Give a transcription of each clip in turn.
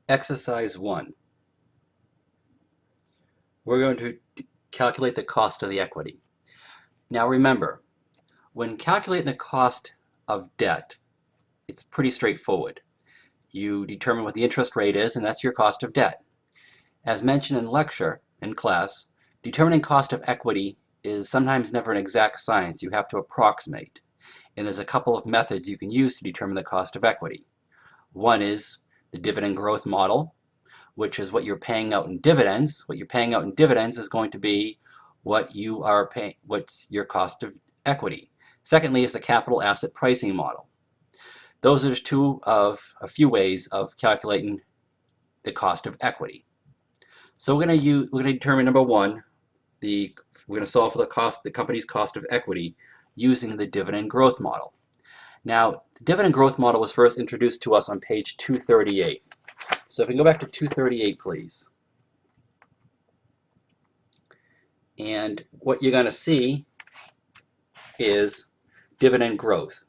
Exercise 1. We're going to calculate the cost of the equity. Now remember, when calculating the cost of debt, it's pretty straightforward. You determine what the interest rate is, and that's your cost of debt. As mentioned in class, determining cost of equity is sometimes never an exact science. You have to approximate. And there's a couple of methods you can use to determine the cost of equity. One is the dividend growth model, which is what you're paying out in dividends. What you're paying out in dividends is going to be what you are paying, what's your cost of equity. Secondly is the capital asset pricing model. Those are just two of a few ways of calculating the cost of equity. So we're going to determine number one, we're going to solve for the company's cost of equity using the dividend growth model. Now, the dividend growth model was first introduced to us on page 238. So if we can go back to 238, please. And what you're going to see is dividend growth.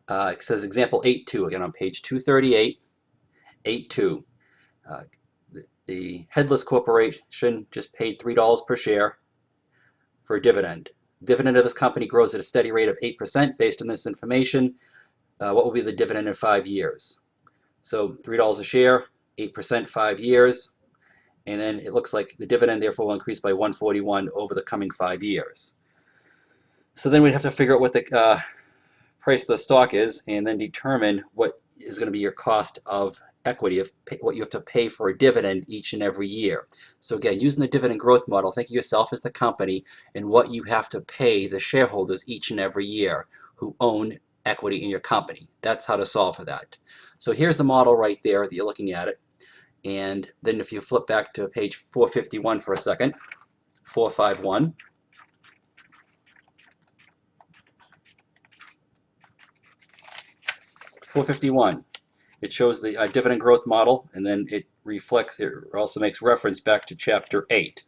It says example 8.2 again on page 238, 8.2. The Headless Corporation just paid $3 per share for a dividend. Dividend of this company grows at a steady rate of 8% based on this information. What will be the dividend in 5 years? So $3 a share, 8%, 5 years. And then it looks like the dividend therefore will increase by 141 over the coming 5 years. So then we'd have to figure out what the price of the stock is and then determine what is going to be your cost of equity, of what you have to pay for a dividend each and every year. So again, using the dividend growth model, think of yourself as the company and what you have to pay the shareholders each and every year who own equity in your company. That's how to solve for that. So here's the model right there that you're looking at it. And then if you flip back to page 451 for a second, 451. It shows the dividend growth model, and then it also makes reference back to chapter 8.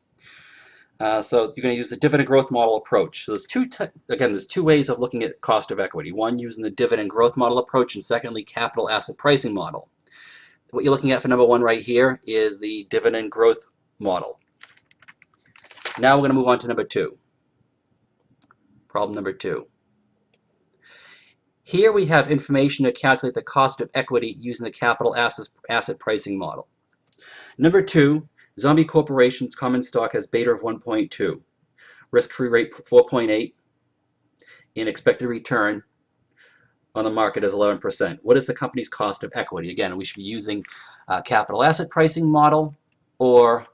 So you're going to use the dividend growth model approach. So there's two ways of looking at cost of equity. One, using the dividend growth model approach, and secondly, capital asset pricing model. What you're looking at for number one right here is the dividend growth model. Now we're going to move on to number two. Problem number 2. Here we have information to calculate the cost of equity using the capital asset pricing model. Number 2, Zombie Corporation's common stock has beta of 1.2, risk-free rate 4.8, and expected return on the market is 11%. What is the company's cost of equity? Again, we should be using capital asset pricing model or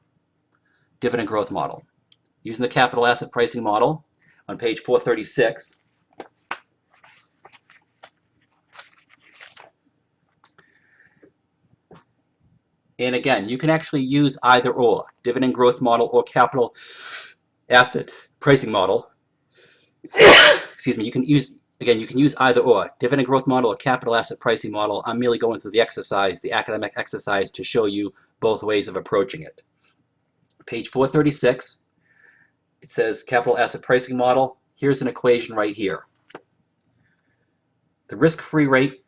dividend growth model. Using the capital asset pricing model on page 436, and again, you can actually use either or, dividend growth model or capital asset pricing model. Excuse me, you can use either or, dividend growth model or capital asset pricing model. I'm merely going through the exercise, the academic exercise, to show you both ways of approaching it. Page 436, it says capital asset pricing model. Here's an equation right here. The risk-free rate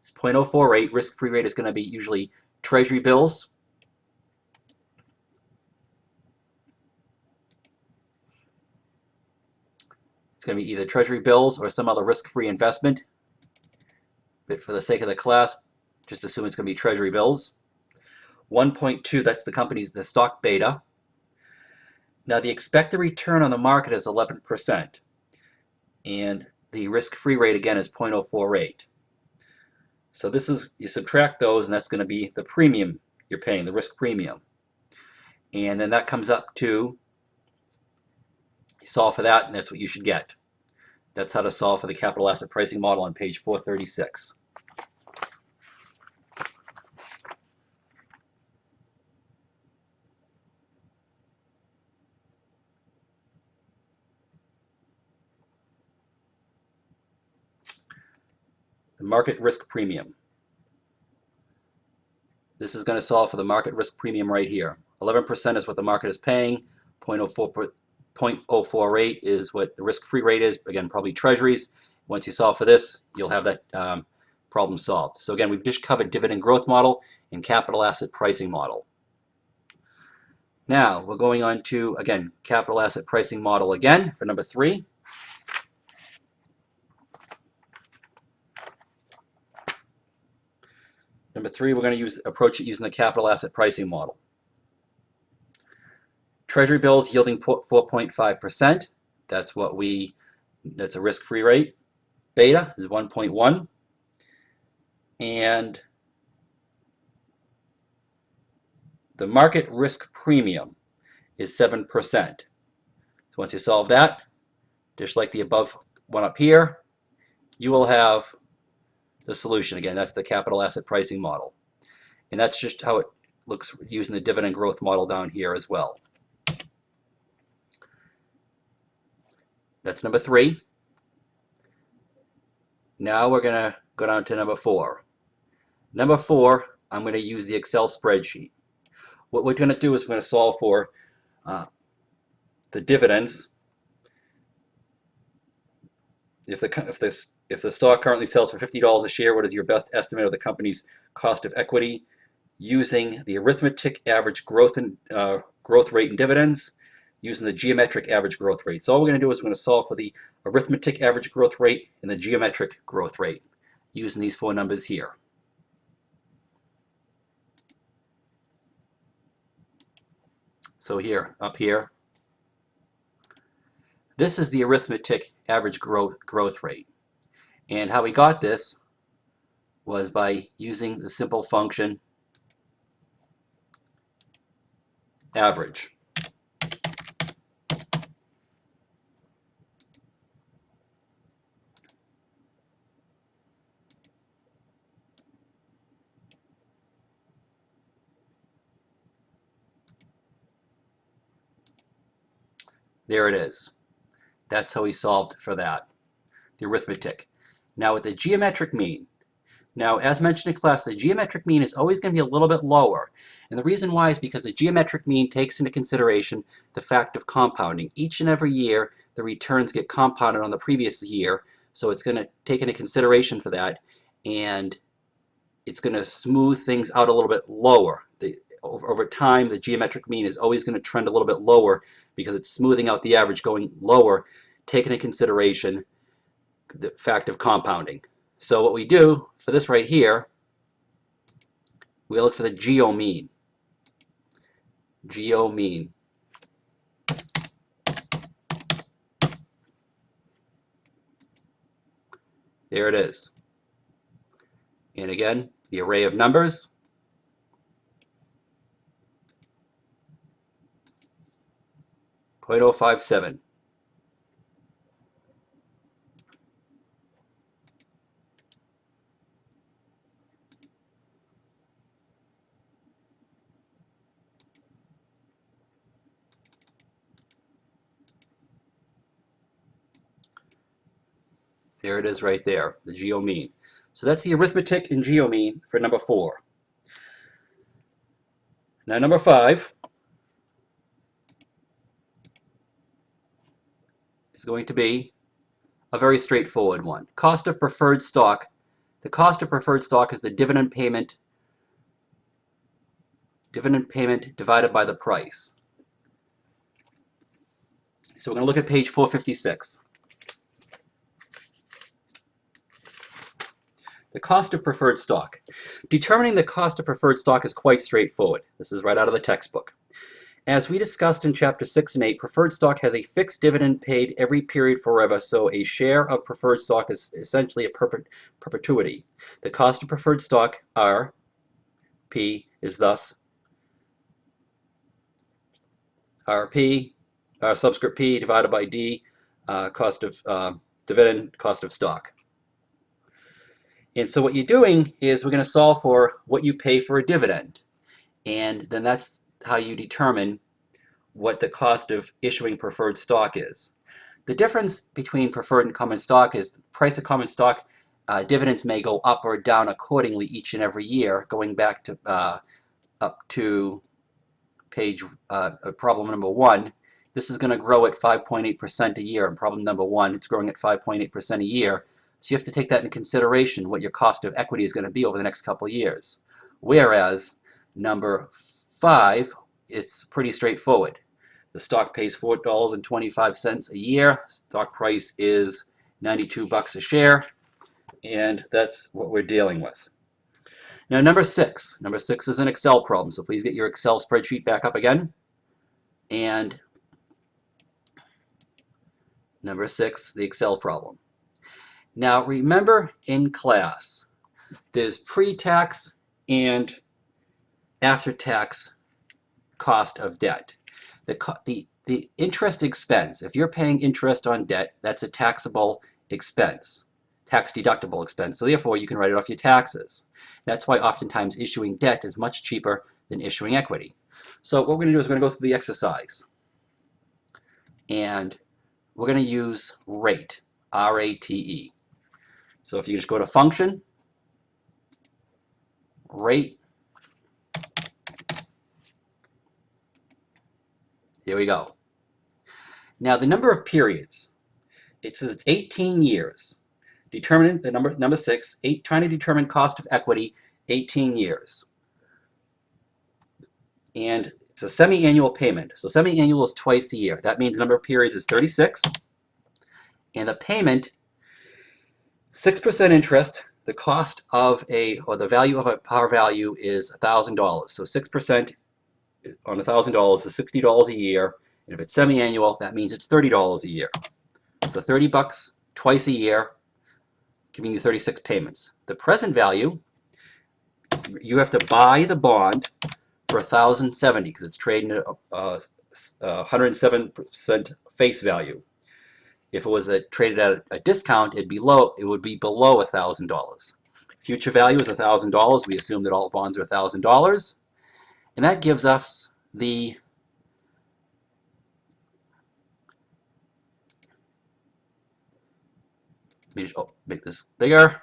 is 0.048. Risk-free rate is going to be usually Treasury bills. It's going to be either Treasury bills or some other risk-free investment. But for the sake of the class, just assume it's going to be Treasury bills. 1.2, that's the stock beta. Now the expected return on the market is 11%. And the risk-free rate again is 0.048. So this is, you subtract those, and that's going to be the premium you're paying, the risk premium. And then that comes up to, you solve for that, and that's what you should get. That's how to solve for the capital asset pricing model on page 436. The market risk premium. This is going to solve for the market risk premium right here. 11% is what the market is paying. 0.048 is what the risk-free rate is. Again, probably Treasuries. Once you solve for this, you'll have that Problem solved. So again, we've just covered dividend growth model and capital asset pricing model. Now we're going on to, again, capital asset pricing model again for number 3. Number 3, we're going to approach it using the capital asset pricing model. Treasury bills yielding 4.5%. That's a risk-free rate. Beta is 1.1. And the market risk premium is 7%. So once you solve that, just like the above one up here, you will have the solution. Again, that's the capital asset pricing model. And that's just how it looks using the dividend growth model down here as well. That's number 3. Now we're going to go down to number 4. Number 4, I'm going to use the Excel spreadsheet. What we're going to do is we're going to solve for the dividends. If the stock currently sells for $50 a share, what is your best estimate of the company's cost of equity using the arithmetic average growth rate in dividends, using the geometric average growth rate? So all we're going to do is we're going to solve for the arithmetic average growth rate and the geometric growth rate using these 4 numbers here. So here, up here, this is the arithmetic average growth rate. And how we got this was by using the simple function average. There it is. That's how we solved for that, the arithmetic. Now with the geometric mean, now as mentioned in class, the geometric mean is always going to be a little bit lower. And the reason why is because the geometric mean takes into consideration the fact of compounding. Each and every year, the returns get compounded on the previous year, so it's going to take into consideration for that, and it's going to smooth things out a little bit lower. Over time, the geometric mean is always going to trend a little bit lower because it's smoothing out the average going lower, taking into consideration the fact of compounding. So what we do for this right here, we look for the geo mean. Geo mean. There it is. And again, the array of numbers. .057. There it is right there, the geo mean. So that's the arithmetic and geo mean for number 4. Now number 5 is going to be a very straightforward one. Cost of preferred stock. The cost of preferred stock is the dividend payment divided by the price. So we're going to look at page 456. The cost of preferred stock. Determining the cost of preferred stock is quite straightforward. This is right out of the textbook. As we discussed in chapter 6 and 8, preferred stock has a fixed dividend paid every period forever, so a share of preferred stock is essentially a perpetuity. The cost of preferred stock, R, P, is thus RP, subscript P divided by D, cost of dividend, cost of stock. And so what you're doing is we're going to solve for what you pay for a dividend. And then that's how you determine what the cost of issuing preferred stock is. The difference between preferred and common stock is the price of common stock, dividends may go up or down accordingly each and every year, going back to up to page problem number 1. This is going to grow at 5.8% a year. In problem number 1, it's growing at 5.8% a year. So you have to take that into consideration, what your cost of equity is going to be over the next couple of years. Whereas number 5, it's pretty straightforward. The stock pays $4.25 a year. Stock price is 92 bucks a share, and that's what we're dealing with. Now number 6 is an Excel problem, so please get your Excel spreadsheet back up again. And number 6, the Excel problem. Now remember, in class, there's pre-tax and after-tax cost of debt. The interest expense, if you're paying interest on debt, that's a taxable expense, tax-deductible expense, so therefore you can write it off your taxes. That's why oftentimes issuing debt is much cheaper than issuing equity. So what we're going to do is we're going to go through the exercise. And we're going to use rate, R-A-T-E. So if you just go to function, rate, here we go. Now the number of periods, it says it's 18 years. Determine the number 6, trying to determine cost of equity, 18 years. And it's a semi-annual payment. So semi-annual is twice a year. That means the number of periods is 36. And the payment, 6% interest, the cost of the value of a par value is $1,000. So 6% on $1,000 is $60 a year. And if it's semi-annual, that means it's $30 a year. So 30 bucks twice a year, giving you 36 payments. The present value, you have to buy the bond for $1,070 because it's trading at 107% face value. If it was traded at a discount, it would be below $1,000. Future value is $1,000. We assume that all bonds are $1,000. And that gives us the make this bigger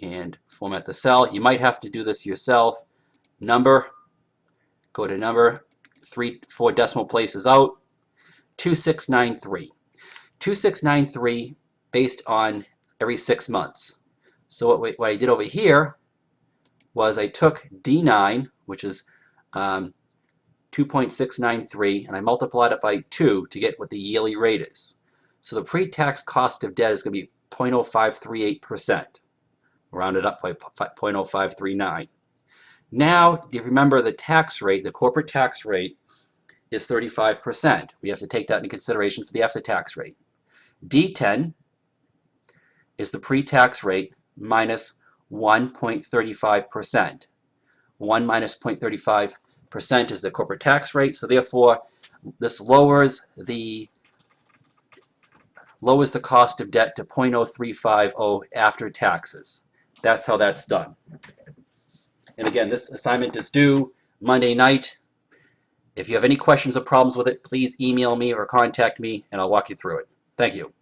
and format the cell. You might have to do this yourself. Number, go to number, 4 decimal places out, 2693. 2693 based on every 6 months. So what I did over here was I took D9, which is 2.693, and I multiplied it by 2 to get what the yearly rate is. So the pre-tax cost of debt is going to be 0.0538%, rounded up by 0.0539. Now, if you remember the tax rate, the corporate tax rate is 35%. We have to take that into consideration for the after-tax rate. D10 is the pre-tax rate minus 1.35%. 1 minus 0.35% is the corporate tax rate, so therefore this lowers the cost of debt to 0.0350 after taxes. That's how that's done. And again, this assignment is due Monday night. If you have any questions or problems with it, please email me or contact me and I'll walk you through it. Thank you.